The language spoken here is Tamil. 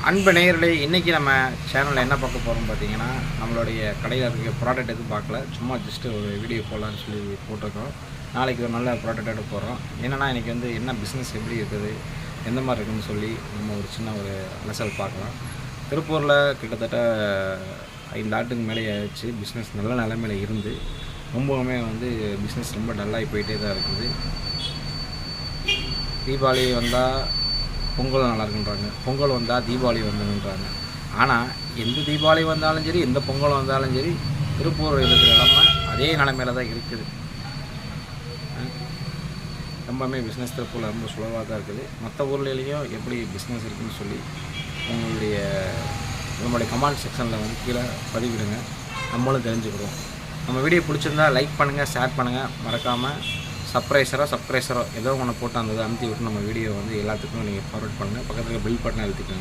அன்பு நேயர்களே, இன்றைக்கி நம்ம சேனலில் என்ன பார்க்க போகிறோம் பார்த்தீங்கன்னா, நம்மளுடைய கடையில் இருக்க ப்ராடக்ட் எதுவும் பார்க்கல, சும்மா ஜஸ்ட்டு ஒரு வீடியோ போடலான்னு சொல்லி போட்டிருக்கோம். நாளைக்கு ஒரு நல்ல ப்ராடக்ட் எடுக்க போகிறோம். என்னென்னா இன்றைக்கி வந்து என்ன பிஸ்னஸ் எப்படி இருக்குது, எந்த மாதிரி இருக்குதுன்னு சொல்லி நம்ம ஒரு சின்ன ஒரு அலசல் பார்க்கலாம். திருப்பூரில் கிட்டத்தட்ட 5 ஆண்டுக்கு மேலே ஆயிடுச்சு. பிஸ்னஸ் நல்ல நிலைமையில் இருந்து ரொம்பவுமே வந்து பிஸ்னஸ் ரொம்ப டல்லாகி போயிட்டே தான் இருக்குது. தீபாவளி வந்தால் பொங்கல் நல்லா இருக்குன்றாங்க, பொங்கல் வந்தால் தீபாவளி வந்துன்றாங்க. ஆனால் எந்த தீபாவளி வந்தாலும் சரி, எந்த பொங்கல் வந்தாலும் சரி, திருப்பூர் இருக்கிற நிலமை அதே நிலைமையில தான் இருக்குது. ரொம்பவுமே பிஸ்னஸ் திருப்பூரில் ரொம்ப சுலவாக தான் இருக்குது. மற்ற ஊர்லேயும் எப்படி பிஸ்னஸ் இருக்குதுன்னு சொல்லி நம்மளுடைய கமெண்ட் செக்ஷனில் வந்து கீழே பதிவிடுங்க, நம்மளும் தெரிஞ்சுக்கிறோம். நம்ம வீடியோ பிடிச்சிருந்தா லைக் பண்ணுங்கள், ஷேர் பண்ணுங்கள், மறக்காமல் சப்ஸ்கிரைபரோ ஏதோ ஒன்று போட்டு அந்த அமுத்தி விட்டு நம்ம வீடியோ வந்து எல்லாத்துக்கும் நீங்கள் ஃபார்வர்ட் பண்ணுங்கள். பக்கத்தில் பெல் பட்டனை அழுத்திக்கோங்க.